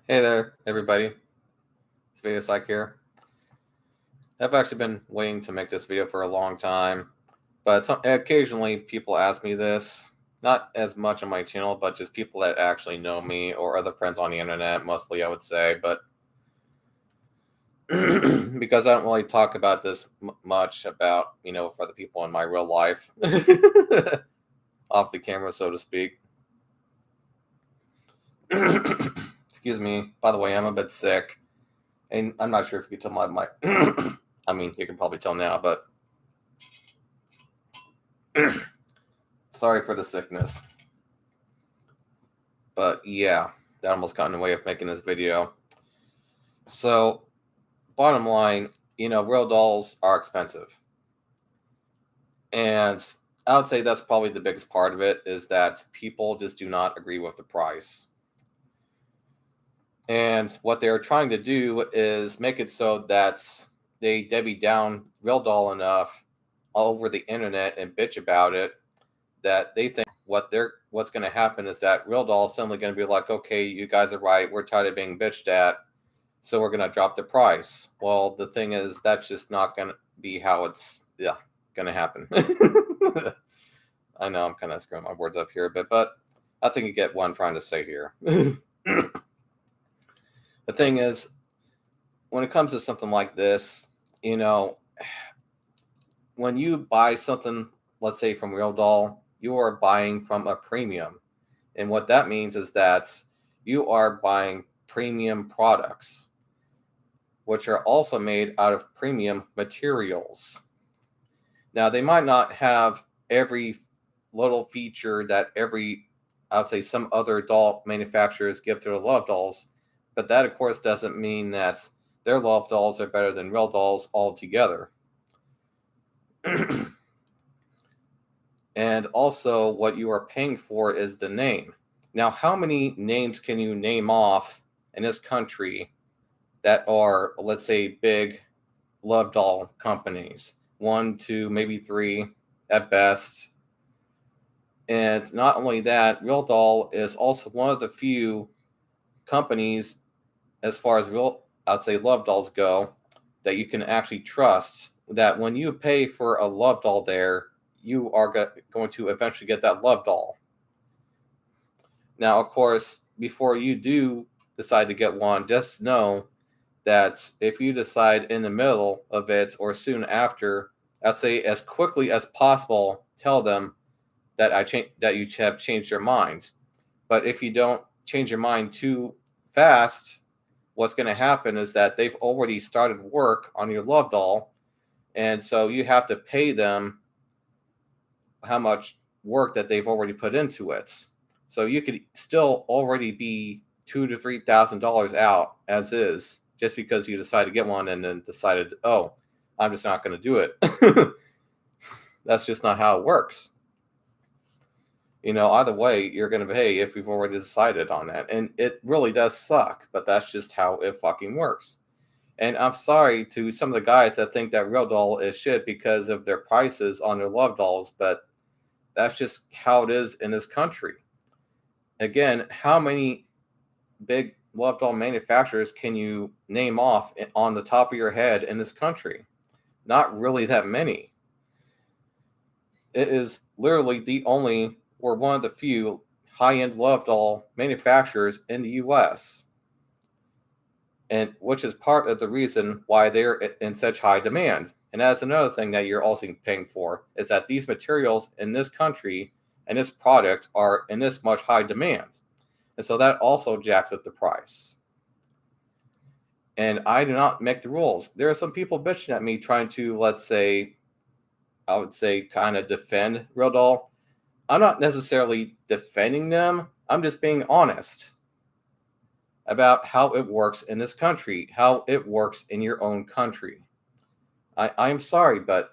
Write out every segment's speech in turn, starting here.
Hey there, everybody. It's Video Psych here. I've actually been waiting to make this video for a long time, but occasionally people ask me this. Not as much on my channel, but just people that actually know me or other friends on the internet, mostly I would say. But because I don't really talk about this much about, for the people in my real life, off the camera, so to speak. Excuse me. By the way, I'm a bit sick. And I'm not sure if you can tell my I mean, you can probably tell now, but sorry for the sickness. But yeah, that almost got in the way of making this video. So, bottom line, real dolls are expensive. And I would say that's probably the biggest part of it is that people just do not agree with the price. And what they're trying to do is make it so that they Debbie down Realdoll enough all over the internet and bitch about it that they think what's going to happen is that Realdoll is suddenly going to be like, okay, you guys are right, we're tired of being bitched at, so we're going to drop the price. Well, the thing is, that's just not going to be how it's going to happen. I know I'm kind of screwing my words up here a bit, but I think you get what I'm trying to say here. The thing is, when it comes to something like this, when you buy something, let's say from Realdoll, you are buying from a premium. And what that means is that you are buying premium products, which are also made out of premium materials. Now, they might not have every little feature that I would say some other doll manufacturers give to their love dolls, but that, of course, doesn't mean that their love dolls are better than real dolls altogether. And also, what you are paying for is the name. Now, how many names can you name off in this country that are, let's say, big love doll companies? 1, 2, maybe 3 at best. And not only that, Realdoll is also one of the few companies, as far as I'd say love dolls go, that you can actually trust. That when you pay for a love doll there, you are going to eventually get that love doll. Now, of course, before you do decide to get one, just know that if you decide in the middle of it or soon after, I'd say as quickly as possible, tell them that that you have changed your mind. But if you don't change your mind too fast, what's going to happen is that they've already started work on your love doll, and so you have to pay them how much work that they've already put into it. So you could still already be $2,000 to $3,000 out as is, just because you decided to get one and then decided, oh, I'm just not going to do it. That's just not how it works. Either way, you're going to pay if we've already decided on that. And it really does suck, but that's just how it fucking works. And I'm sorry to some of the guys that think that Realdoll is shit because of their prices on their love dolls, but that's just how it is in this country. Again, how many big love doll manufacturers can you name off on the top of your head in this country? Not really that many. It is literally the only or one of the few high-end love doll manufacturers in the US, and which is part of the reason why they're in such high demand. And that's another thing that you're also paying for, is that these materials in this country and this product are in this much high demand. And so that also jacks up the price. And I do not make the rules. There are some people bitching at me trying to, let's say, I would say, kind of defend Realdoll. I'm not necessarily defending them. I'm just being honest about how it works in this country, how it works in your own country. I'm sorry, but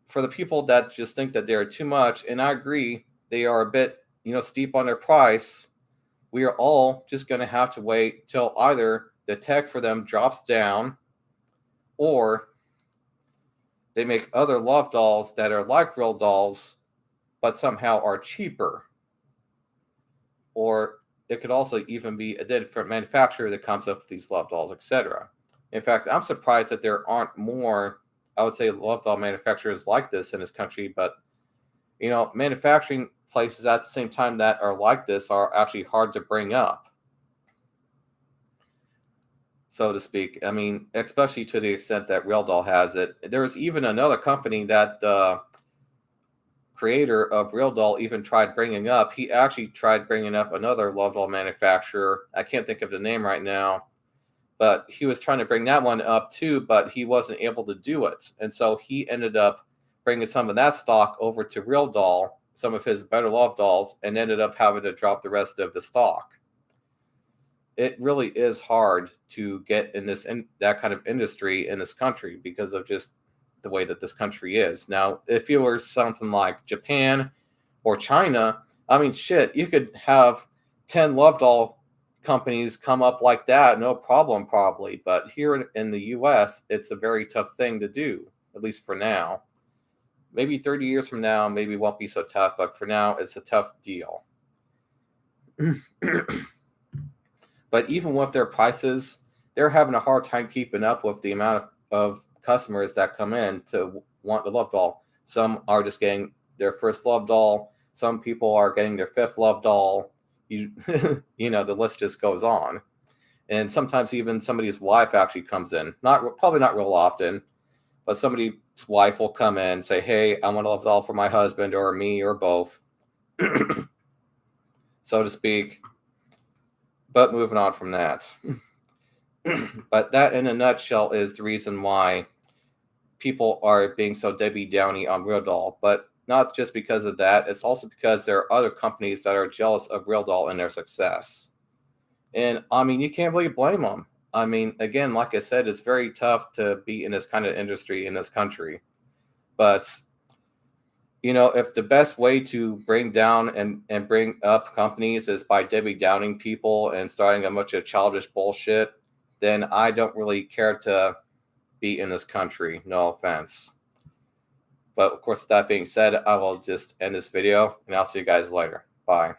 for the people that just think that they're too much, and I agree, they are a bit, steep on their price, we are all just going to have to wait till either the tech for them drops down or they make other love dolls that are like real dolls but somehow are cheaper. Or it could also even be a different manufacturer that comes up with these love dolls, etc. In fact, I'm surprised that there aren't more, I would say, love doll manufacturers like this in this country. But manufacturing places at the same time that are like this are actually hard to bring up, so to speak. I mean, especially to the extent that Realdoll has it. There's even another company that the creator of Realdoll even tried bringing up. He actually tried bringing up another love doll manufacturer. I can't think of the name right now, but he was trying to bring that one up too, but he wasn't able to do it. And so he ended up bringing some of that stock over to Realdoll, some of his better love dolls, and ended up having to drop the rest of the stock. It really is hard to get in that kind of industry in this country because of just the way that this country is. Now, if you were something like Japan or China, I mean, shit, you could have 10 love doll companies come up like that, no problem, probably. But here in the US, it's a very tough thing to do, at least for now. Maybe 30 years from now, maybe it won't be so tough, but for now, it's a tough deal. But even with their prices, they're having a hard time keeping up with the amount of customers that come in to want the love doll. Some are just getting their first love doll. Some people are getting their fifth love doll. The list just goes on. And sometimes even somebody's wife actually comes in. Probably not real often, but somebody's wife will come in and say, "Hey, I want a love doll for my husband or me or both," so to speak. But moving on from that. But that, in a nutshell, is the reason why people are being so Debbie Downy on Realdoll. But not just because of that, it's also because there are other companies that are jealous of Realdoll and their success. And I mean, you can't really blame them. I mean, again, like I said, it's very tough to be in this kind of industry in this country. But if the best way to bring down and bring up companies is by Debbie Downing people and starting a bunch of childish bullshit, then I don't really care to be in this country. No offense. But of course, that being said, I will just end this video and I'll see you guys later. Bye.